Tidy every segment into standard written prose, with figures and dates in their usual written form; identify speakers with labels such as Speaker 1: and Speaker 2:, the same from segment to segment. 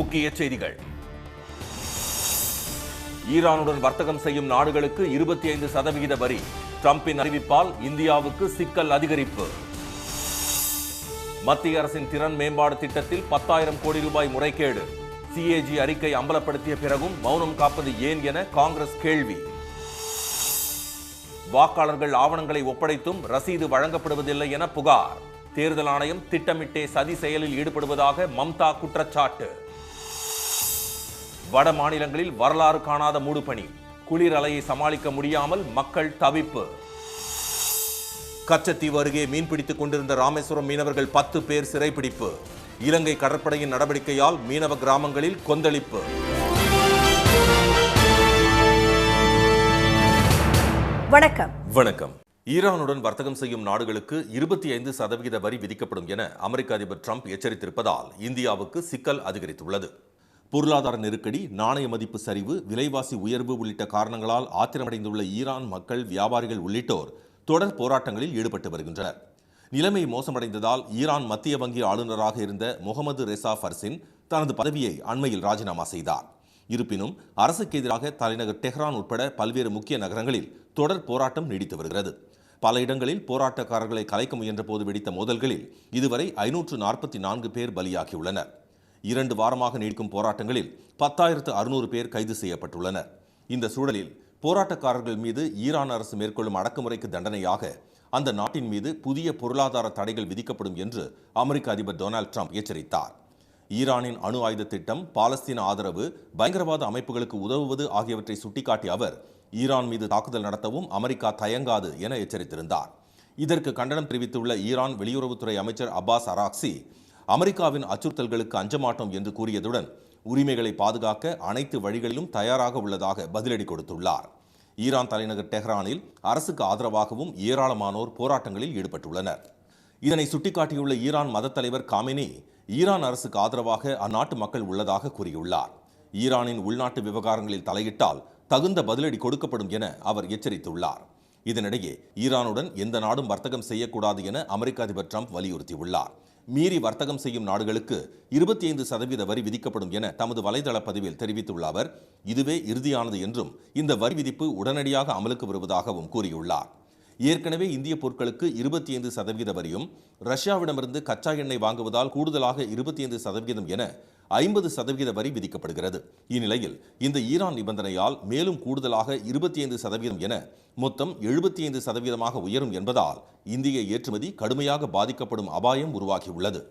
Speaker 1: முக்கிய செய்திகள். ஈரானுடன் வர்த்தகம் செய்யும் நாடுகளுக்கு 25% வரி. டிரம்பின் அறிவிப்பால் இந்தியாவுக்கு சிக்கல் அதிகரிப்பு. மத்திய அரசின் திறன் மேம்பாடு திட்டத்தில் 10,000 கோடி ரூபாய் முறைகேடு. சிஏஜி அறிக்கை அம்பலப்படுத்திய பிறகும் மௌனம் காப்பது ஏன் என காங்கிரஸ் கேள்வி. வாக்காளர்கள் ஆவணங்களை ஒப்படைத்தும் ரசீது வழங்கப்படுவதில்லை என புகார். தேர்தல் ஆணையம் திட்டமிட்டே சதி செயலில் ஈடுபடுவதாக மம்தா குற்றச்சாட்டு. வட மாநிலங்களில் வரலாறு காணாத மூடுபனி. குளிர் அலையை சமாளிக்க முடியாமல் மக்கள் தவிப்பு. கச்சத்தீவு அருகே மீன்பிடித்துக் கொண்டிருந்த ராமேஸ்வரம் மீனவர்கள் 10 பேர் சிறைப்பிடிப்பு. இலங்கை கடற்படையின் நடவடிக்கையால் மீனவ கிராமங்களில் கொந்தளிப்பு. வணக்கம். ஈரானுடன் வர்த்தகம் செய்யும் நாடுகளுக்கு 25% வரி விதிக்கப்படும் என அமெரிக்க அதிபர் டிரம்ப் எச்சரித்திருப்பதால் இந்தியாவுக்கு சிக்கல் அதிகரித்துள்ளது. பொருளாதார நெருக்கடி, நாணய மதிப்பு சரிவு, விலைவாசி உயர்வு உள்ளிட்ட காரணங்களால் ஆத்திரமடைந்துள்ள ஈரான் மக்கள், வியாபாரிகள் உள்ளிட்டோர் தொடர் போராட்டங்களில் ஈடுபட்டு வருகின்றனர். நிலைமை மோசமடைந்ததால் ஈரான் மத்திய வங்கி ஆளுநராக இருந்த முகமது ரெசா ஃபர்சின் தனது பதவியை அண்மையில் ராஜினாமா செய்தார். இருப்பினும் அரசுக்கு எதிராக தலைநகர் டெஹ்ரான் உட்பட பல்வேறு முக்கிய நகரங்களில் தொடர் போராட்டம் நீடித்து வருகிறது. பல இடங்களில் போராட்டக்காரர்களை கலைக்க முயன்ற போது வெடித்த மோதல்களில் இதுவரை 544 பேர் பலியாகியுள்ளனர். 2 வாரமாக நீடிக்கும் போராட்டங்களில் 10,600 பேர் கைது செய்யப்பட்டுள்ளனர். இந்த சூழலில் போராட்டக்காரர்கள் மீது ஈரான் அரசு மேற்கொள்ளும் அடக்குமுறைக்கு தண்டனையாக அந்த நாட்டின் மீது புதிய பொருளாதார தடைகள் விதிக்கப்படும் என்று அமெரிக்க அதிபர் டொனால்ட் ட்ரம்ப் எச்சரித்தார். ஈரானின் அணு ஆயுத திட்டம், பாலஸ்தீன ஆதரவு, பயங்கரவாத அமைப்புகளுக்கு உதவுவது ஆகியவற்றை சுட்டிக்காட்டிய அவர் ஈரான் மீது தாக்குதல் நடத்தவும் அமெரிக்கா தயங்காது என எச்சரித்திருந்தார். இதற்கு கண்டனம் தெரிவித்துள்ள ஈரான் வெளியுறவுத்துறை அமைச்சர் அப்பாஸ் அராக்சி, அமெரிக்காவின் அச்சுறுத்தல்களுக்கு அஞ்சமாட்டோம் என்று கூறியதுடன் உரிமைகளை பாதுகாக்க அனைத்து வழிகளிலும் தயாராக உள்ளதாக பதிலடி கொடுத்துள்ளார். ஈரான் தலைநகர் டெஹ்ரானில் அரசுக்கு ஆதரவாகவும் ஏராளமானோர் போராட்டங்களில் ஈடுபட்டுள்ளனர். இதனை சுட்டிக்காட்டியுள்ள ஈரான் மத தலைவர் காமெனி, ஈரான் அரசுக்கு ஆதரவாக அந்நாட்டு மக்கள் உள்ளதாக கூறியுள்ளார். ஈரானின் உள்நாட்டு விவகாரங்களில் தலையிட்டால் தகுந்த பதிலடி கொடுக்கப்படும் என அவர் எச்சரித்துள்ளார். இதனிடையே ஈரானுடன் எந்த நாடும் வர்த்தகம் செய்யக்கூடாது என அமெரிக்க அதிபர் ட்ரம்ப் வலியுறுத்தியுள்ளார். மீறி வர்த்தகம் செய்யும் நாடுகளுக்கு 25% வரி விதிக்கப்படும் என தமது வலைதள பதிவில் தெரிவித்துள்ள அவர், இதுவே இறுதியானது என்றும் இந்த வரி விதிப்பு உடனடியாக அமலுக்கு வருவதாகவும் கூறியுள்ளார். ஏற்கனவே இந்திய பொருட்களுக்கு 25% வரியும், ரஷ்யாவிடமிருந்து கச்சா எண்ணெய் வாங்குவதால் கூடுதலாக 25% என 50% வரி விதிக்கப்படுகிறது. இந்நிலையில் இந்த ஈரான் நிபந்தனையால் மேலும் கூடுதலாக 25% என மொத்தம் 75% உயரும் என்பதால் இந்திய ஏற்றுமதி கடுமையாக பாதிக்கப்படும் அபாயம் உருவாகியுள்ளது.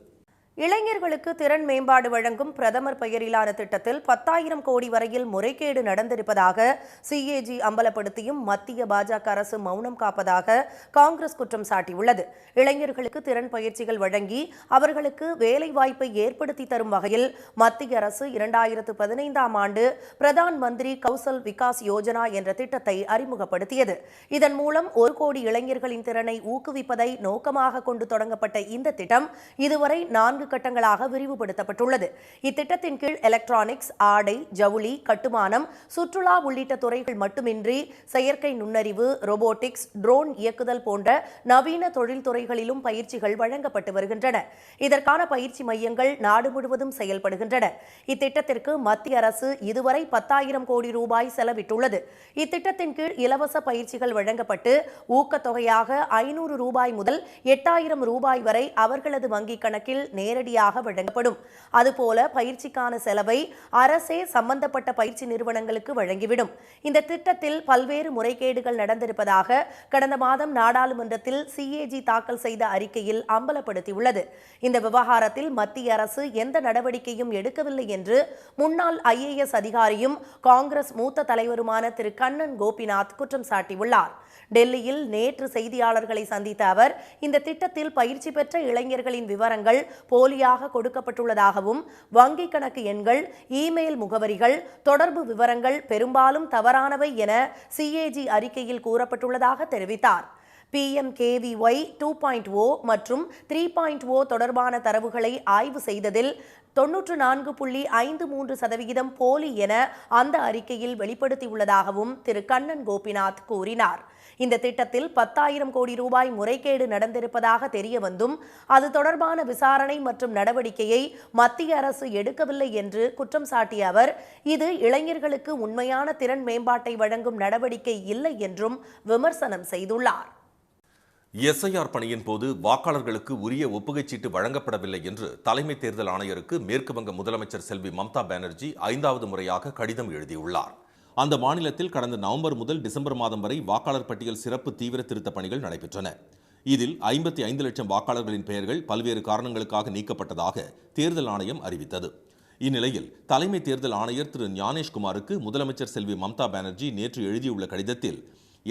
Speaker 2: இளைஞர்களுக்கு திறன் மேம்பாடு வழங்கும் பிரதமர் பெயரிலான திட்டத்தில் 10,000 கோடி வரையில் முறைகேடு நடந்திருப்பதாக சிஏஜி அம்பலப்படுத்தியும் மத்திய பாஜக அரசு மௌனம் காப்பதாக காங்கிரஸ் குற்றம் சாட்டியுள்ளது. இளைஞர்களுக்கு திறன் பயிற்சிகள் வழங்கி அவர்களுக்கு வேலைவாய்ப்பை ஏற்படுத்தி தரும் வகையில் மத்திய அரசு 2015ஆம் ஆண்டு பிரதான் மந்திரி கௌசல் விகாஸ் யோஜனா என்ற திட்டத்தை அறிமுகப்படுத்தியது. இதன் மூலம் 1 கோடி இளைஞர்களின் திறனை ஊக்குவிப்பதை நோக்கமாக கொண்டு தொடங்கப்பட்ட இந்த திட்டம் இதுவரை 4 கட்டங்களாக விரிவுபடுத்தப்பட்டுள்ளது. இத்திட்டத்தின் கீழ் எலக்ட்ரானிக்ஸ், ஆடை, ஜவுளி, கட்டுமானம், சுற்றுலா உள்ளிட்ட துறைகள் மட்டுமின்றி செயற்கை நுண்ணறிவு, ரோபோட்டிக்ஸ், ட்ரோன் இயக்குதல் போன்ற நவீன தொழில்துறைகளிலும் பயிற்சிகள் வழங்கப்பட்டு வருகின்றன. இதற்கான பயிற்சி மையங்கள் நாடு முழுவதும் செயல்படுகின்றன. இத்திட்டத்திற்கு மத்திய அரசு இதுவரை 10,000 கோடி ரூபாய் செலவிட்டுள்ளது. இத்திட்டத்தின் கீழ் இலவச பயிற்சிகள் வழங்கப்பட்டு ஊக்கத்தொகையாக 500 ரூபாய் முதல் 8,000 ரூபாய் வரை அவர்களது வங்கிக் கணக்கில் நேரடியாக வழங்கப்படும். அதுபோல பயிற்சிக்கான செலவை அரசே சம்பந்தப்பட்ட பயிற்சி நிறுவனங்களுக்கு வழங்கிவிடும். இந்த திட்டத்தில் பல்வேறு முறைகேடுகள் நடந்திருப்பதாக கடந்த மாதம் நாடாளுமன்றத்தில் சிஏஜி தாக்கல் செய்த அறிக்கையில் அம்பலப்படுத்தியுள்ளது. இந்த விவகாரத்தில் மத்திய அரசு எந்த நடவடிக்கையும் எடுக்கவில்லை என்று முன்னாள் IAS அதிகாரியும் காங்கிரஸ் மூத்த தலைவருமான திரு கண்ணன் கோபிநாத் குற்றம் சாட்டியுள்ளார். டெல்லியில் நேற்று செய்தியாளர்களை சந்தித்த அவர், இந்த திட்டத்தில் பயிற்சி பெற்ற இளைஞர்களின் விவரங்கள் போலியாக கொடுக்கப்பட்டுள்ளதாகவும் வங்கிக் கணக்கு எண்கள், இமெயில் முகவரிகள், தொடர்பு விவரங்கள் பெரும்பாலும் தவறானவை என சிஏஜி அறிக்கையில் கூறப்பட்டுள்ளதாக தெரிவித்தார். PMKVY 2.0 மற்றும் 3.0 தொடர்பான தரவுகளை ஆய்வு செய்ததில் 94.53% போலி என அந்த அறிக்கையில் வெளிப்படுத்தியுள்ளதாகவும் திரு கண்ணன் கோபிநாத் கூறினார். இந்த திட்டத்தில் 10,000 கோடி ரூபாய் முறைகேடு நடந்திருப்பதாக தெரிய வந்தும் அது தொடர்பான விசாரணை மற்றும் நடவடிக்கையை மத்திய அரசு எடுக்கவில்லை என்று குற்றம் சாட்டிய அவர், இது இளைஞர்களுக்கு உண்மையான திறன் மேம்பாட்டை வழங்கும் நடவடிக்கை இல்லை என்றும் விமர்சனம் செய்துள்ளார்.
Speaker 1: எஸ்ஐஆர் பணியின் போது வாக்காளர்களுக்கு உரிய ஒப்புகைச் சீட்டு வழங்கப்படவில்லை என்று தலைமை தேர்தல் ஆணையருக்கு மேற்கு வங்க முதலமைச்சர் செல்வி மம்தா பானர்ஜி 5வது முறையாக கடிதம் எழுதியுள்ளார். அந்த மாநிலத்தில் கடந்த நவம்பர் முதல் டிசம்பர் மாதம் வரை வாக்காளர் பட்டியல் சிறப்பு தீவிர திருத்த பணிகள் நடைபெற்றன. இதில் 55 லட்சம் வாக்காளர்களின் பெயர்கள் பல்வேறு காரணங்களுக்காக நீக்கப்பட்டதாக தேர்தல் ஆணையம் அறிவித்தது. இந்நிலையில் தலைமை தேர்தல் ஆணையர் திரு ஞானேஷ்குமாருக்கு முதலமைச்சர் செல்வி மம்தா பானர்ஜி நேற்று எழுதியுள்ள கடிதத்தில்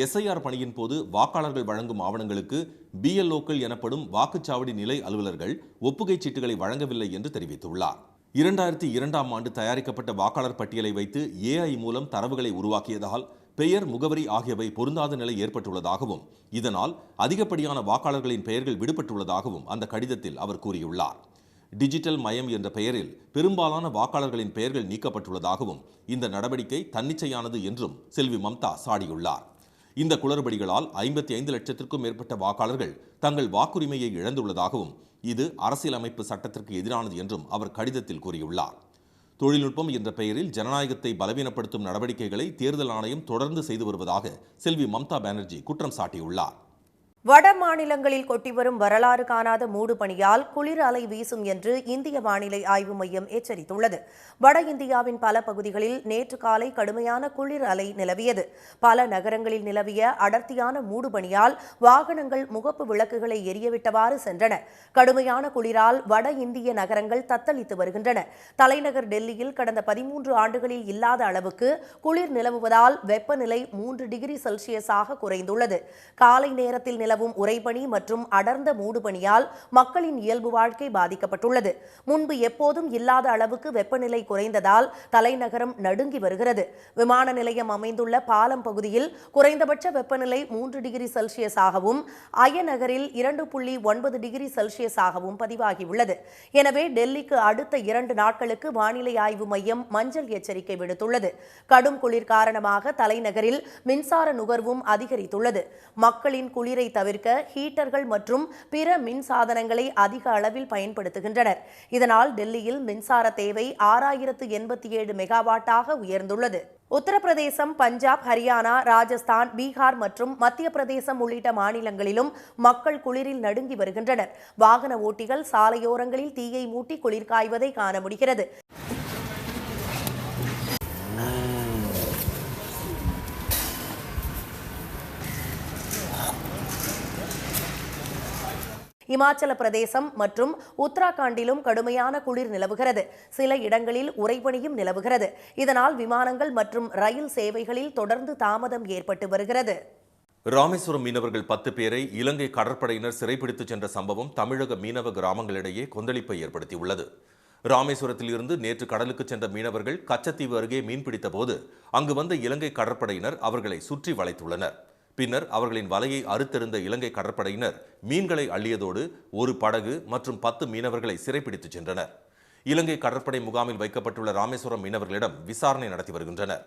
Speaker 1: எஸ்ஐஆர் பணியின் போது வாக்காளர்கள் வழங்கும் ஆவணங்களுக்கு பிஎல்ஓக்கள் எனப்படும் வாக்குச்சாவடி நிலை அலுவலர்கள் ஒப்புகைச் சீட்டுகளை வழங்கவில்லை என்று தெரிவித்துள்ளார். 2002ஆம் ஆண்டு தயாரிக்கப்பட்ட வாக்காளர் பட்டியலை வைத்து ஏஐ மூலம் தரவுகளை உருவாக்கியதால் பெயர், முகவரி ஆகியவை பொருந்தாத நிலை ஏற்பட்டுள்ளதாகவும் இதனால் அதிகப்படியான வாக்காளர்களின் பெயர்கள் விடுபட்டுள்ளதாகவும் அந்த கடிதத்தில் அவர் கூறியுள்ளார். டிஜிட்டல் மயம் என்ற பெயரில் பெரும்பாலான வாக்காளர்களின் பெயர்கள் நீக்கப்பட்டுள்ளதாகவும் இந்த நடவடிக்கை தன்னிச்சையானது என்றும் செல்வி மம்தா சாடியுள்ளார். இந்த குளறுபடிகளால் 55 லட்சத்திற்கும் மேற்பட்ட வாக்காளர்கள் தங்கள் வாக்குரிமையை இழந்துள்ளதாகவும் இது அரசியலமைப்பு சட்டத்திற்கு எதிரானது என்றும் அவர் கடிதத்தில் கூறியுள்ளார். தொழில்நுட்பம் என்ற பெயரில் ஜனநாயகத்தை பலவீனப்படுத்தும் நடவடிக்கைகளை தேர்தல் ஆணையம் தொடர்ந்து செய்து வருவதாக செல்வி மம்தா பானர்ஜி குற்றம் சாட்டியுள்ளார்.
Speaker 2: வட மாநிலங்களில் கொட்டி வரும் வரலாறு காணாத மூடு பனியால் குளிர் அலை வீசும் என்று இந்திய வானிலை ஆய்வு மையம் எச்சரித்துள்ளது. வட இந்தியாவின் பல பகுதிகளில் நேற்று காலை கடுமையான குளிர் அலை நிலவியது. பல நகரங்களில் நிலவிய அடர்த்தியான மூடு பனியால் வாகனங்கள் முகப்பு விளக்குகளை எரியவிட்டவாறு சென்றன. கடுமையான குளிரால் வட இந்திய நகரங்கள் தத்தளித்து வருகின்றன. தலைநகர் டெல்லியில் கடந்த 13 ஆண்டுகளில் இல்லாத அளவுக்கு குளிர் நிலவுவதால் வெப்பநிலை 3 டிகிரி செல்சியஸாக குறைந்துள்ளது. காலை நேரத்தில் நிலவும் உறைபனி மற்றும் அடர்ந்த மூடுபனியால் மக்களின் இயல்பு வாழ்க்கை பாதிக்கப்பட்டுள்ளது. முன்பு எப்போதும் இல்லாத அளவுக்கு வெப்பநிலை குறைந்ததால் தலைநகரம் நடுங்கி வருகிறது. விமான நிலையம் அமைந்துள்ள பாலம் பகுதியில் குறைந்தபட்ச வெப்பநிலை 3 டிகிரி செல்சியஸாகவும் அயநகரில் 2.9 டிகிரி செல்சியஸாகவும் பதிவாகியுள்ளது. எனவே டெல்லிக்கு அடுத்த 2 நாட்களுக்கு வானிலை ஆய்வு மையம் மஞ்சள் எச்சரிக்கை விடுத்துள்ளது. கடும் குளிர் காரணமாக தலைநகரில் மின்சார நுகர்வும் அதிகரித்துள்ளது. மக்களின் குளிரை தவிர்க்க ஹீட்டர்கள் மற்றும் பிற மின் சாதனங்களை அதிக அளவில் பயன்படுத்துகின்றனர். இதனால் டெல்லியில் மின்சார தேவை 6087 மெகாவாட்டாக உயர்ந்துள்ளது. உத்தரப்பிரதேசம், பஞ்சாப், ஹரியானா, ராஜஸ்தான், பீகார் மற்றும் மத்திய பிரதேசம் உள்ளிட்ட மாநிலங்களிலும் மக்கள் குளிரில் நடுங்கி வருகின்றனர். வாகன ஓட்டிகள் சாலையோரங்களில் தீயை மூட்டி குளிர் காய்வதை காண முடிகிறது. இமாச்சல பிரதேசம் மற்றும் உத்தராகண்டிலும் கடுமையான குளிர் நிலவுகிறது. சில இடங்களில் உறைபனியும் நிலவுகிறது. இதனால் விமானங்கள் மற்றும் ரயில் சேவைகளில் தொடர்ந்து தாமதம் ஏற்பட்டு வருகிறது.
Speaker 1: ராமேஸ்வரம் மீனவர்கள் 10 பேரை இலங்கை கடற்படையினர் சிறைப்பிடித்துச் சென்ற சம்பவம் தமிழக மீனவ கிராமங்களிடையே கொந்தளிப்பை ஏற்படுத்தியுள்ளது. ராமேஸ்வரத்தில் இருந்து நேற்று கடலுக்கு சென்ற மீனவர்கள் கச்சத்தீவு அருகே மீன்பிடித்த போது அங்கு வந்த இலங்கை கடற்படையினர் அவர்களை சுற்றி வளைத்துள்ளனர். பின்னர் அவர்களின் வலையை அறுத்தெறிந்த இலங்கை கடற்படையினர் மீன்களை அள்ளியதோடு ஒரு படகு மற்றும் 10 மீனவர்களை சிறைப்பிடித்துச் சென்றனர். இலங்கை கடற்படை முகாமில் வைக்கப்பட்டுள்ள ராமேஸ்வரம் மீனவர்களிடம் விசாரணை நடத்தி வருகின்றனர்.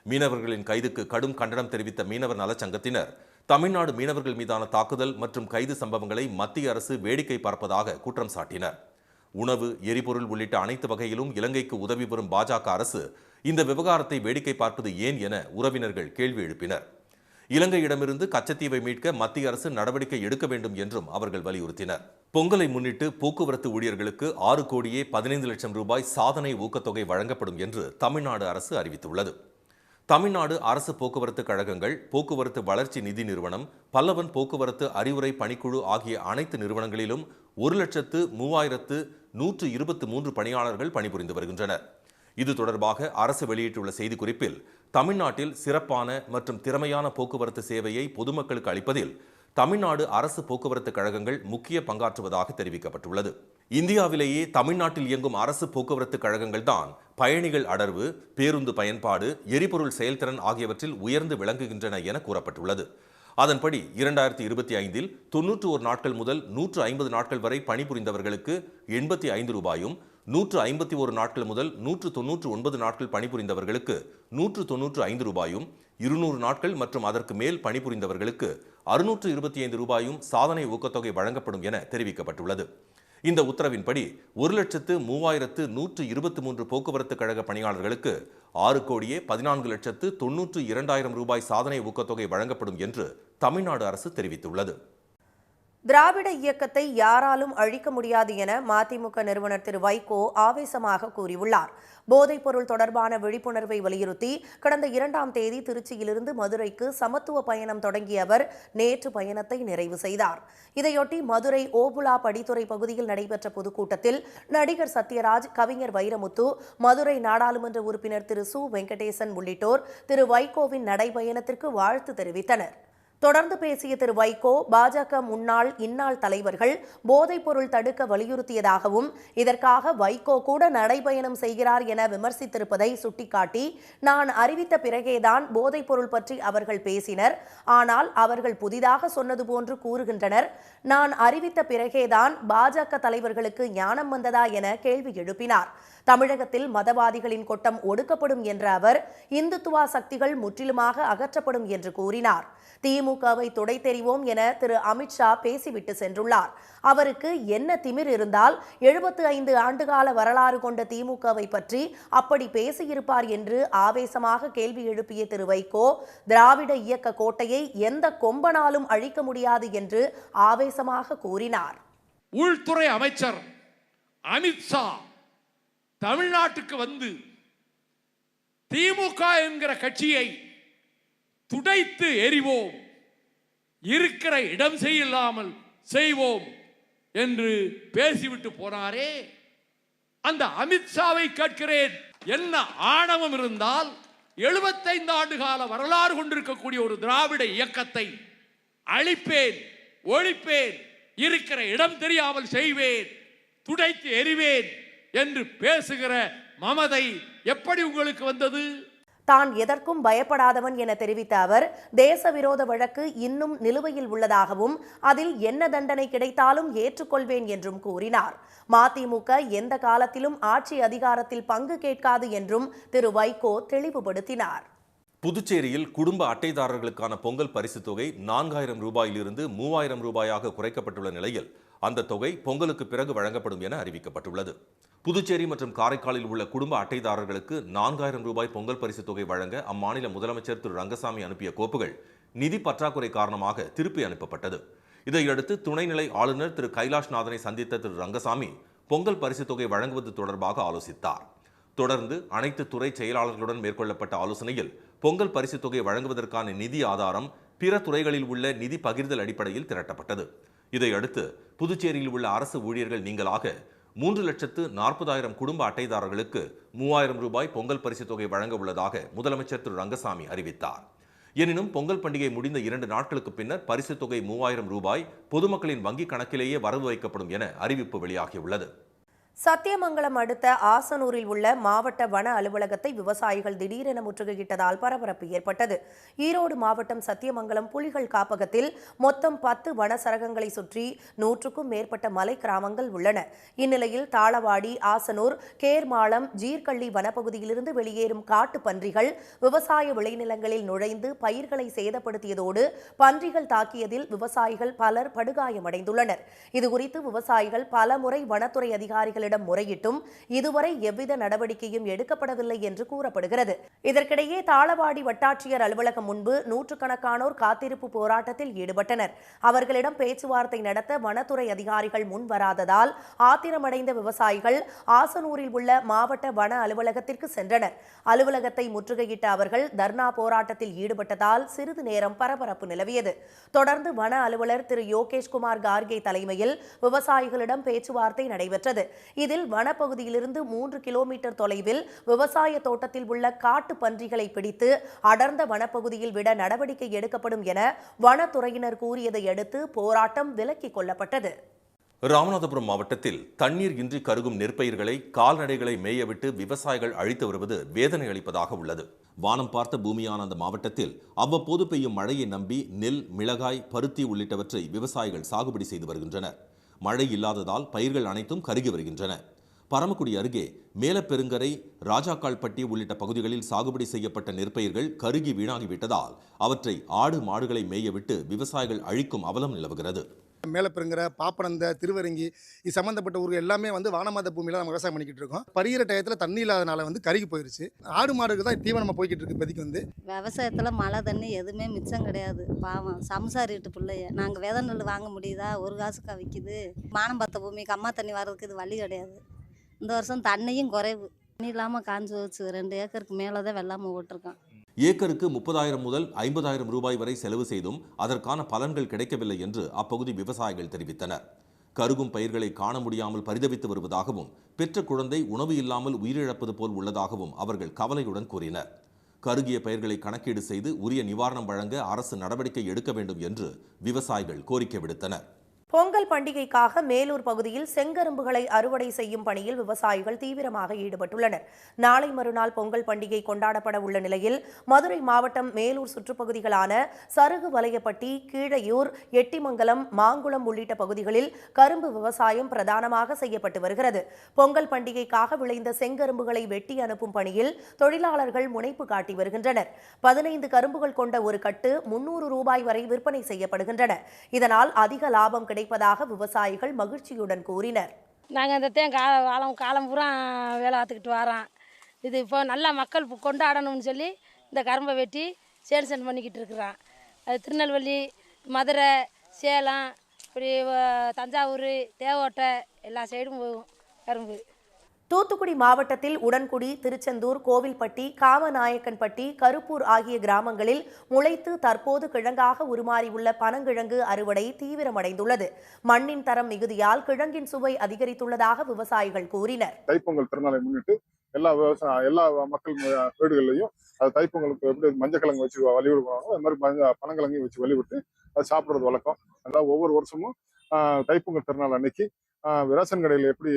Speaker 1: மீனவர்களின் கைதுக்கு கடும் கண்டனம் தெரிவித்த மீனவர் நலச்சங்கத்தினர் தமிழ்நாடு மீனவர்கள் மீதான தாக்குதல் மற்றும் கைது சம்பவங்களை மத்திய அரசு வேடிக்கை பார்ப்பதாக குற்றம் சாட்டினர். உணவு, எரிபொருள் உள்ளிட்ட அனைத்து வகையிலும் இலங்கைக்கு உதவி வரும் பாஜக அரசு இந்த விவகாரத்தை வேடிக்கை பார்ப்பது ஏன் என உறவினர்கள் கேள்வி எழுப்பினர். இலங்கையிடமிருந்து கச்சத்தீவை மீட்க மத்திய அரசு நடவடிக்கை எடுக்க வேண்டும் என்றும் அவர்கள் வலியுறுத்தினர். பொங்கலை முன்னிட்டு போக்குவரத்து ஊழியர்களுக்கு 6 கோடியே 15 லட்சம் ரூபாய் சாதனை ஊக்கத்தொகை வழங்கப்படும் என்று தமிழ்நாடு அரசு அறிவித்துள்ளது. தமிழ்நாடு அரசு போக்குவரத்து கழகங்கள், போக்குவரத்து வளர்ச்சி நிதி நிறுவனம், பல்லவன் போக்குவரத்து அறிவுரை பணிக்குழு ஆகிய அனைத்து நிறுவனங்களிலும் 1,03,123 பணியாளர்கள் பணிபுரிந்து வருகின்றனர். இது தொடர்பாக அரசு வெளியிட்டுள்ள செய்திக்குறிப்பில் தமிழ்நாட்டில் சிறப்பான மற்றும் திறமையான போக்குவரத்து சேவையை பொதுமக்களுக்கு அளிப்பதில் தமிழ்நாடு அரசு போக்குவரத்து கழகங்கள் முக்கிய பங்காற்றுவதாக தெரிவிக்கப்பட்டுள்ளது. இந்தியாவிலேயே தமிழ்நாட்டில் இயங்கும் அரசு போக்குவரத்து கழகங்கள் தான் பயணிகள் அடர்வு, பேருந்து பயன்பாடு, எரிபொருள் செயல்திறன் ஆகியவற்றில் உயர்ந்து விளங்குகின்றன என கூறப்பட்டுள்ளது. அதன்படி 2025இல் 91 நாட்கள் முதல் 150 நாட்கள் வரை பணிபுரிந்தவர்களுக்கு 85 ரூபாயும், 151 நாட்கள் முதல் 199 நாட்கள் பணிபுரிந்தவர்களுக்கு 195 ரூபாயும், 200 நாட்கள் மற்றும் அதற்கு மேல் பணிபுரிந்தவர்களுக்கு 625 ரூபாயும் சாதனை ஊக்கத்தொகை வழங்கப்படும் என தெரிவிக்கப்பட்டுள்ளது. இந்த உத்தரவின்படி 1,03,123 போக்குவரத்து கழக பணியாளர்களுக்கு 6,14,92,000 ரூபாய் சாதனை ஊக்கத்தொகை வழங்கப்படும் என்று தமிழ்நாடு அரசு தெரிவித்துள்ளது.
Speaker 2: திராவிட இயக்கத்தை யாராலும் அழிக்க முடியாது என மதிமுக நிறுவனர் திரு வைகோ ஆவேசமாக கூறியுள்ளார். போதைப்பொருள் தொடர்பான விழிப்புணர்வை வலியுறுத்தி கடந்த 2ஆம் தேதி திருச்சியிலிருந்து மதுரைக்கு சமத்துவ பயணம் தொடங்கிய அவர் நேற்று பயணத்தை நிறைவு செய்தார். இதையொட்டி மதுரை ஓபுலா படித்துறை பகுதியில் நடைபெற்ற பொதுக்கூட்டத்தில் நடிகர் சத்யராஜ், கவிஞர் வைரமுத்து, மதுரை நாடாளுமன்ற உறுப்பினர் திரு சு வெங்கடேசன் உள்ளிட்டோர் திரு வைகோவின் நடைபயணத்திற்கு வாழ்த்து தெரிவித்தனர். தொடர்ந்து பேசிய திரு வைகோ, பாஜக முன்னாள் இந்நாள் தலைவர்கள் போதைப்பொருள் தடுக்க வலியுறுத்தியதாகவும் இதற்காக வைகோ கூட நடைபயணம் செய்கிறார் என விமர்சித்திருப்பதை சுட்டிக்காட்டி, நான் அறிவித்த பிறகேதான் போதைப்பொருள் பற்றி அவர்கள் பேசினர், ஆனால் அவர்கள் புதிதாக சொன்னது போன்று கூறுகின்றனர். நான் அறிவித்த பிறகேதான் பாஜக தலைவர்களுக்கு ஞானம் வந்ததா என கேள்வி எழுப்பினார். தமிழகத்தில் மதவாதிகளின் கொட்டம் ஒடுக்கப்படும் என்ற அவர், இந்துத்துவா சக்திகள் முற்றிலுமாக அகற்றப்படும் என்று கூறினார். திமுகவை துடை தெரிவோம் என திரு அமித்ஷா பேசிவிட்டு சென்றுள்ளார். அவருக்கு என்ன திமிர் இருந்தால் 75 ஆண்டுகால வரலாறு கொண்ட திமுகவை பற்றி அப்படி பேசியிருப்பார் என்று ஆவேசமாக கேள்வி எழுப்பிய திரு வைகோ, திராவிட இயக்க கோட்டையை எந்த கொம்பனாலும் அழிக்க முடியாது என்று ஆவேசமாக கூறினார்.
Speaker 3: உள்துறை அமைச்சர் அமித்ஷா தமிழ்நாட்டுக்கு வந்து திமுக என்கிற கட்சியை துடைத்து எறிவோம், இருக்கிற இடம் செய்யலாமல் செய்வோம் என்று பேசிவிட்டு போனாரே, அந்த அமித்ஷாவை கேட்கிறேன், என்ன ஆணவம் இருந்தால் 75 ஆண்டு கால வரலாறு கொண்டிருக்கக்கூடிய ஒரு திராவிட இயக்கத்தை அழிப்பேன், ஒழிப்பேன், இருக்கிற இடம் தெரியாமல் செய்வேன், துடைத்து எறிவேன் என்று பேசுகிற மமதை எப்படி உங்களுக்கு வந்தது?
Speaker 2: தான் எதற்கும் பயப்படாதவன் என தெரிவித்த அவர், தேச விரோத வழக்கு இன்னும் நிலுவையில் உள்ளதாகவும் அதில் என்ன தண்டனை கிடைத்தாலும் ஏற்றுக்கொள்வேன் என்றும் கூறினார். மதிமுக எந்த காலத்திலும் ஆட்சி அதிகாரத்தில் பங்கு கேட்காது என்றும் திரு வைகோ தெளிவுபடுத்தினார்.
Speaker 1: புதுச்சேரியில் குடும்ப அட்டைதாரர்களுக்கான பொங்கல் பரிசு தொகை 4000 ரூபாயிலிருந்து 3000 ரூபாயாக குறைக்கப்பட்டுள்ள நிலையில் அந்த தொகை பொங்கலுக்கு பிறகு வழங்கப்படும் என அறிவிக்கப்பட்டுள்ளது. புதுச்சேரி மற்றும் காரைக்காலில் உள்ள குடும்ப அட்டைதாரர்களுக்கு 4000 ரூபாய் பொங்கல் பரிசு தொகை வழங்க அம்மாநில முதலமைச்சர் திரு ரங்கசாமி அனுப்பிய கோப்புகள் நிதி பற்றாக்குறை காரணமாக திருப்பி அனுப்பப்பட்டது. இதையடுத்து துணைநிலை ஆளுநர் திரு கைலாஷ்நாதனை சந்தித்த திரு ரங்கசாமி பொங்கல் பரிசு தொகை வழங்குவது தொடர்பாக ஆலோசித்தார். தொடர்ந்து அனைத்து துறை செயலாளர்களுடன் மேற்கொள்ளப்பட்ட ஆலோசனையில் பொங்கல் பரிசு தொகை வழங்குவதற்கான நிதி ஆதாரம் பிற துறைகளில் உள்ள நிதி பகிர்தல் அடிப்படையில் திரட்டப்பட்டது. இதையடுத்து புதுச்சேரியில் உள்ள அரசு ஊழியர்கள் நீங்களாக 3,40,000 குடும்ப அட்டைதாரர்களுக்கு 3000 ரூபாய் பொங்கல் பரிசு தொகை வழங்க உள்ளதாக முதலமைச்சர் திரு ரங்கசாமி அறிவித்தார். எனினும் பொங்கல் பண்டிகை முடிந்த 2 நாட்களுக்கு பின்னர் பரிசு தொகை 3000 ரூபாய் பொதுமக்களின் வங்கிக் கணக்கிலேயே வரவு வைக்கப்படும் என அறிவிப்பு வெளியாகியுள்ளது.
Speaker 2: சத்தியமங்கலம் அடுத்த ஆசனூரில் உள்ள மாவட்ட வன அலுவலகத்தை விவசாயிகள் திடீரென முற்றுகையிட்டதால் பரபரப்பு ஏற்பட்டது. ஈரோடு மாவட்டம் சத்தியமங்கலம் புலிகள் காப்பகத்தில் மொத்தம் 10 வன சரகங்களை சுற்றி 100க்கும் மேற்பட்ட மலை கிராமங்கள் உள்ளன. இந்நிலையில் தாளவாடி, ஆசனூர், கேர்மாளம், ஜீர்கள்ளி வனப்பகுதியிலிருந்து வெளியேறும் காட்டு பன்றிகள் விவசாய விளைநிலங்களில் நுழைந்து பயிர்களை சேதப்படுத்தியதோடு பன்றிகள் தாக்கியதில் விவசாயிகள் பலர் படுகாயமடைந்துள்ளனர். இதுகுறித்து விவசாயிகள் பலமுறை வனத்துறை அதிகாரிகள் முறையிட்டும் இதுவரை எவ்வித நடவடிக்கையும் எடுக்கப்படவில்லை என்று கூறப்படுகிறது. இதற்கிடையே தாளவாடி வட்டாட்சியர் அலுவலகம் முன்பு நூற்றுக்கணக்கானோர் காத்திருப்பு போராட்டத்தில் ஈடுபட்டனர். அவர்களிடம் பேச்சுவார்த்தை நடத்த வனத்துறை அதிகாரிகள் முன் வராததால் ஆத்திரமடைந்த விவசாயிகள் ஆசனூரில் உள்ள மாவட்ட வன அலுவலகத்திற்கு சென்றனர். அலுவலகத்தை முற்றுகையிட்ட அவர்கள் தர்ணா போராட்டத்தில் ஈடுபட்டதால் சிறிது நேரம் பரபரப்பு நிலவியது. தொடர்ந்து வன அலுவலர் திரு யோகேஷ்குமார் கார்கே தலைமையில் விவசாயிகளிடம் பேச்சுவார்த்தை நடைபெற்றது. இதில் வனப்பகுதியிலிருந்து 3 கிலோமீட்டர் தொலைவில் விவசாய தோட்டத்தில் உள்ள காட்டு பன்றிகளை பிடித்து அடர்ந்த வனப்பகுதியில் விட நடவடிக்கை எடுக்கப்படும் என வனத்துறையினர் கூறியதை அடுத்து போராட்டம் விலக்கிக் கொள்ளப்பட்டது.
Speaker 1: ராமநாதபுரம் மாவட்டத்தில் தண்ணீர் இன்றி கருகும் நெற்பயிர்களை, கால்நடைகளை மேயவிட்டு விவசாயிகள் அழித்து வருவது வேதனை அளிப்பதாக உள்ளது. வானம் பார்த்த பூமியான அந்த மாவட்டத்தில் அவ்வப்போது பெய்யும் மழையை நம்பி நெல், மிளகாய், பருத்தி உள்ளிட்டவற்றை விவசாயிகள் சாகுபடி செய்து வருகின்றனர். மழை இல்லாததால் பயிர்கள் அனைத்தும் கருகி வருகின்றன. பரமக்குடி அருகே மேலப்பெருங்கரை, ராஜாக்கால்பட்டி உள்ளிட்ட பகுதிகளில் சாகுபடி செய்யப்பட்ட நெற்பயிர்கள் கருகி வீணாகிவிட்டதால் அவற்றை ஆடு மாடுகளை மேயவிட்டு விவசாயிகள் அழிக்கும் அவலம் நிலவுகிறது.
Speaker 4: மேலப்பெருங்கிற, பாப்பனந்த, திருவரங்கி இது சம்மந்தப்பட்ட ஊர்கள் எல்லாமே வானமாத பூமியில் நம்ம விவசாயம் பண்ணிக்கிட்டு இருக்கோம். பரிகிற டயத்தில் தண்ணி இல்லாதனால கருகி போயிருச்சு. ஆடு மாடுக்கு தான் தீவனமாக போய்கிட்டு இருக்கு. இப்போதைக்கு
Speaker 5: விவசாயத்தில் மழை தண்ணி எதுவுமே மிச்சம் கிடையாது. பாவம் சம்சாரி வீட்டு பிள்ளைய நாங்கள் விதை நெல் வாங்க முடியுதா? ஒரு காசுக்கா விற்கிது. மானம் பார்த்த பூமிக்கு அம்மா தண்ணி வர்றதுக்கு இது வழி கிடையாது. இந்த வருஷம் தண்ணியும் குறைவு. தண்ணி இல்லாமல் காஞ்சு வச்சு 2 ஏக்கருக்கு மேலே தான் வெள்ளாமை ஓட்டிருக்கான்.
Speaker 1: ஏக்கருக்கு 30,000 முதல் 50,000 ரூபாய் வரை செலவு செய்தும் அதற்கான பலன்கள் கிடைக்கவில்லை என்று அப்பகுதி விவசாயிகள் தெரிவித்தனர். கருகும் பயிர்களை காண முடியாமல் பரிதவித்து வருவதாகவும், பெற்ற குழந்தை உணவு இல்லாமல் உயிரிழப்பது போல் உள்ளதாகவும் அவர்கள் கவலையுடன் கூறினர். கருகிய பயிர்களை கணக்கீடு செய்து உரிய நிவாரணம் வழங்க அரசு நடவடிக்கை எடுக்க வேண்டும் என்று விவசாயிகள் கோரிக்கை விடுத்தனர்.
Speaker 2: பொங்கல் பண்டிகைக்காக மேலூர் பகுதியில் செங்கரும்புகளை அறுவடை செய்யும் பணியில் விவசாயிகள் தீவிரமாக ஈடுபட்டுள்ளனர். நாளை மறுநாள் பொங்கல் பண்டிகை கொண்டாடப்பட உள்ள நிலையில் மதுரை மாவட்டம் மேலூர் சுற்றுப்பகுதிகளான சருகு வலையப்பட்டி, கீழையூர், எட்டிமங்கலம், மாங்குளம் உள்ளிட்ட பகுதிகளில் கரும்பு விவசாயம் பிரதானமாக செய்யப்பட்டு வருகிறது. பொங்கல் பண்டிகைக்காக விளைந்த செங்கரும்புகளை வெட்டி அனுப்பும் பணியில் தொழிலாளர்கள் முனைப்பு காட்டி வருகின்றனர். 15 கரும்புகள் கொண்ட ஒரு கட்டு 300 ரூபாய் வரை விற்பனை செய்யப்படுகின்றன. இதனால் அதிக லாபம் கிடைப்பதாக விவசாயிகள் மகிழ்ச்சியுடன் கூறினர்.
Speaker 6: நாங்கள் இந்த காலம் பூரா வேலை பார்த்துக்கிட்டு வரோம். இது இப்போ நல்லா மக்கள் கொண்டாடணும்னு சொல்லி இந்த கரும்பை வெட்டி சேல்ஸ் பண்ணிக்கிட்டு இருக்கிறோம். அது திருநெல்வேலி, மதுரை, சேலம், இப்படி தஞ்சாவூர், தேவோட்டை எல்லா சைடும் போகும் கரும்பு.
Speaker 2: தூத்துக்குடி மாவட்டத்தில் உடன்குடி, திருச்செந்தூர், கோவில்பட்டி, காமநாயக்கன்பட்டி, கருப்பூர் ஆகிய கிராமங்களில் முளைத்து தற்போது கிழங்காக உருமாறியுள்ள பனங்கிழங்கு அறுவடை தீவிரமடைந்துள்ளது. மண்ணின் தரம் மிகுதியால் கிழங்கின் சுவை அதிகரித்துள்ளதாக விவசாயிகள் கூறினர்.
Speaker 7: தைப்பொங்கல் திருநாளை முன்னிட்டு எல்லா மக்கள் வீடுகள்லையும் அது தைப்பொங்கலுக்கு எப்படி மஞ்சக்கிழங்கு வச்சு வழிவிடுவாங்க, அது மாதிரி பனங்கிழங்கையும் வச்சு வழிவிட்டு அது சாப்பிட்றது வழக்கம். அதாவது ஒவ்வொரு வருஷமும் தைப்பொங்கல் திருநாள் அன்னைக்கு ரேஷன் கடையில் எப்படி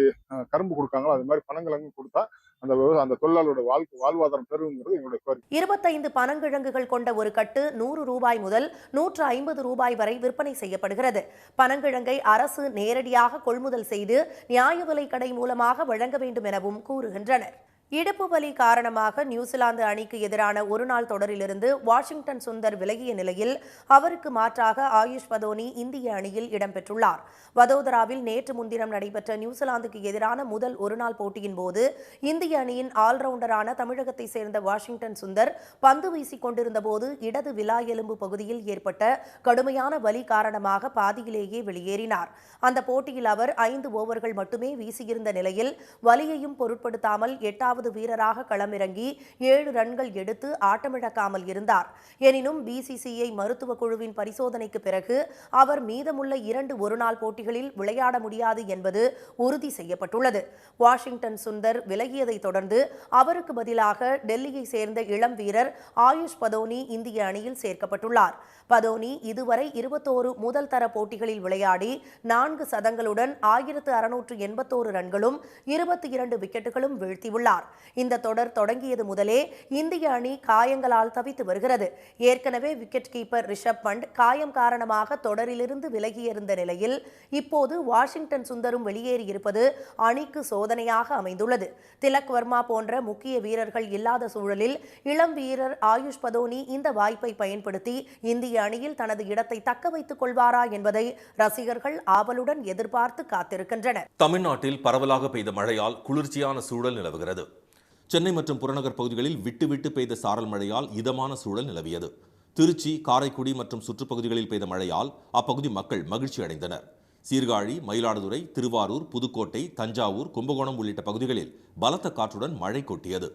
Speaker 7: கரும்பு கொடுக்காங்களோ அது மாதிரி பனங்கிழங்கு கொடுத்தா அந்த தொழிலாளரோட வாழ்வாதாரம் பெறுங்கிறது எங்களுடைய கோரிக்கை.
Speaker 2: 25 பனங்கிழங்குகள் கொண்ட ஒரு கட்டு 100 ரூபாய் முதல் 150 ரூபாய் வரை விற்பனை செய்யப்படுகிறது. பனங்கிழங்கை அரசு நேரடியாக கொள்முதல் செய்து நியாய விலை கடை மூலமாக வழங்க வேண்டும் எனவும் கூறுகின்றனர். இடுப்பு வலி காரணமாக நியூசிலாந்து அணிக்கு எதிரான ஒருநாள் தொடரிலிருந்து வாஷிங்டன் சுந்தர் விலகிய நிலையில் அவருக்கு மாற்றாக ஆயுஷ் பதோனி இந்திய அணியில் இடம்பெற்றுள்ளார். வதோதராவில் நேற்று முன்தினம் நடைபெற்ற நியூசிலாந்துக்கு எதிரான முதல் ஒருநாள் போட்டியின் போது இந்திய அணியின் ஆல்ரவுண்டரான தமிழகத்தை சேர்ந்த வாஷிங்டன் சுந்தர் பந்து வீசிக் கொண்டிருந்த போது இடது விலா எலும்பு பகுதியில் ஏற்பட்ட கடுமையான வலி காரணமாக பாதியிலேயே வெளியேறினார். அந்த போட்டியில் அவர் 5 ஓவர்கள் மட்டுமே வீசியிருந்த நிலையில் வலியையும் பொருட்படுத்தாமல் 8வது வீரராக களமிறங்கி 7 ரன்கள் எடுத்து ஆட்டமிழக்காமல் இருந்தார். எனினும் பிசிசிஐ மருத்துவ குழுவின் பரிசோதனைக்கு பிறகு அவர் மீதமுள்ள 2 ஒருநாள் போட்டிகளில் விளையாட முடியாது என்பது உறுதி செய்யப்பட்டுள்ளது. வாஷிங்டன் சுந்தர் விலகியதை தொடர்ந்து அவருக்கு பதிலாக டெல்லியை சேர்ந்த இளம் வீரர் ஆயுஷ் பதோனி இந்திய அணியில் சேர்க்கப்பட்டுள்ளார். பதோனி இதுவரை 21 முதல் தர போட்டிகளில் விளையாடி 4 சதங்களுடன் 1681 ரன்களும் 22 விக்கெட்டுகளும் வீழ்த்தியுள்ளார். இந்த தொடர் தொடங்கியது முதலே இந்திய அணி காயங்களால் தவித்து வருகிறது. ஏற்கனவே விக்கெட் கீப்பர் ரிஷப் பண்ட் காயம் காரணமாக தொடரிலிருந்து விலகியிருந்த நிலையில் இப்போது வாஷிங்டன் சுந்தரும் வெளியேறியிருப்பது அணிக்கு சோதனையாக அமைந்துள்ளது. திலக் வர்மா போன்ற முக்கிய வீரர்கள் இல்லாத சூழலில் இளம் வீரர் ஆயுஷ் பதோனி இந்த வாய்ப்பை பயன்படுத்தி இந்திய அணியில் தனது இடத்தை தக்க வைத்துக் கொள்வாரா என்பதை ரசிகர்கள் ஆவலுடன் எதிர்பார்த்து காத்திருக்கின்றனர்.
Speaker 1: தமிழ்நாட்டில் பரவலாக பெய்த மழையால் குளிர்ச்சியான சூழல் நிலவுகிறது. சென்னை மற்றும் புறநகர் பகுதிகளில் விட்டு விட்டு பெய்த சாரல் மழையால் இதமான சூழல் நிலவியது. திருச்சி, காரைக்குடி மற்றும் சுற்றுப்பகுதிகளில் பெய்த மழையால் அப்பகுதி மக்கள் மகிழ்ச்சி அடைந்தனர். சீர்காழி, மயிலாடுதுறை, திருவாரூர், புதுக்கோட்டை, தஞ்சாவூர், கும்பகோணம் உள்ளிட்ட பகுதிகளில் பலத்த காற்றுடன் மழை கொட்டியது.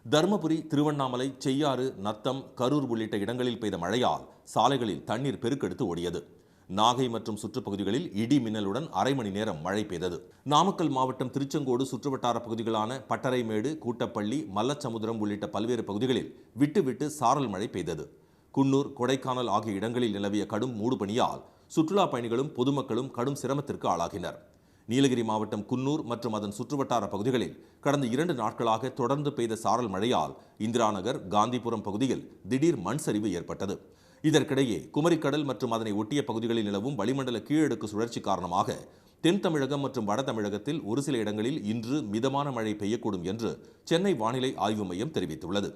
Speaker 1: தருமபுரி, திருவண்ணாமலை, செய்யாறு, நத்தம், கரூர் உள்ளிட்ட இடங்களில் பெய்த மழையால் சாலைகளில் தண்ணீர் பெருக்கெடுத்து ஓடியது. நாகை மற்றும் சுற்றுப்பகுதிகளில் இடி மின்னலுடன் அரை மணி நேரம் மழை பெய்தது. நாமக்கல் மாவட்டம் திருச்செங்கோடு சுற்றுவட்டார பகுதிகளான பட்டறைமேடு, கூட்டப்பள்ளி, மல்லச்சமுத்திரம் உள்ளிட்ட பல்வேறு பகுதிகளில் விட்டு விட்டு சாரல் மழை பெய்தது. குன்னூர், கொடைக்கானல் ஆகிய இடங்களில் நிலவிய கடும் மூடுபனியால் சுற்றுலா பயணிகளும் பொதுமக்களும் கடும் சிரமத்திற்கு ஆளாகினர். நீலகிரி மாவட்டம் குன்னூர் மற்றும் அதன் சுற்றுவட்டார பகுதிகளில் கடந்த 2 நாட்களாக தொடர்ந்து பெய்த சாரல் மழையால் இந்திராநகர், காந்திபுரம் பகுதியில் திடீர் மண் சரிவு ஏற்பட்டது. இதற்கிடையே குமரிக்கடல் மற்றும் அதனை ஒட்டிய பகுதிகளில் நிலவும் வளிமண்டல கீழடுக்கு சுழற்சி காரணமாக தென் தமிழகம் மற்றும் வட தமிழகத்தில் ஒரு சில இடங்களில் இன்று மிதமான மழை பெய்யக்கூடும் என்று சென்னை வானிலை ஆய்வு மையம் தெரிவித்துள்ளது.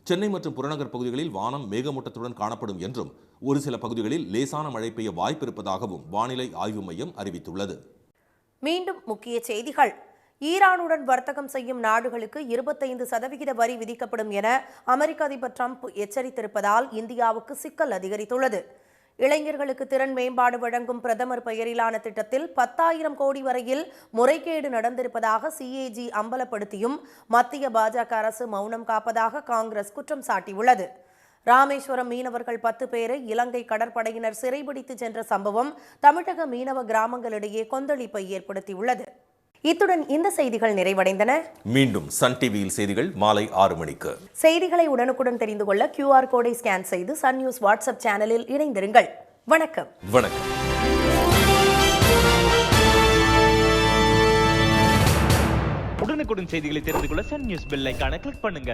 Speaker 1: சென்னை மற்றும் புறநகர் பகுதிகளில் வானம் மேகமூட்டத்துடன் காணப்படும் என்றும் ஒரு சில பகுதிகளில் லேசான மழை பெய்ய வாய்ப்பிருப்பதாகவும் வானிலை ஆய்வு மையம் அறிவித்துள்ளது.
Speaker 2: மீண்டும் முக்கிய செய்திகள். ஈரானுடன் வர்த்தகம் செய்யும் நாடுகளுக்கு 25% வரி விதிக்கப்படும் என அமெரிக்க அதிபர் ட்ரம்ப் எச்சரித்திருப்பதால் இந்தியாவுக்கு சிக்கல் அதிகரித்துள்ளது. இளைஞர்களுக்கு திறன் மேம்பாடு வழங்கும் பிரதமர் பெயரிலான திட்டத்தில் 10,000 கோடி வரையில் முறைகேடு நடந்திருப்பதாக சிஏஜி அம்பலப்படுத்தியும் மத்திய பாஜக அரசு மௌனம் காப்பதாக காங்கிரஸ் குற்றம் சாட்டியுள்ளது. ராமேஸ்வரம் மீனவர்கள் 10 பேரை இலங்கை கடற்படையினர் சிறைபிடித்து சென்ற சம்பவம் தமிழக மீனவ கிராமங்களிடையே கொந்தளிப்பை ஏற்படுத்தியுள்ளது. இத்துடன் இந்த செய்திகள் நிறைவடைந்தன.
Speaker 1: மீண்டும் சன் டிவியில் செய்திகள் மாலை 6 மணிக்கு.
Speaker 2: செய்திகளை உடனுக்குடன் தெரிந்து கொள்ள QR கோடை ஸ்கேன் செய்து சன் நியூஸ் வாட்ஸ்அப் சேனலில் இணைந்திருங்கள். வணக்கம்.
Speaker 1: வணக்கம்.
Speaker 8: உடனுக்குடன் செய்திகளை தெரிந்து கொள்ள சன் நியூஸ் பெல் ஐகானை கிளிக் பண்ணுங்க.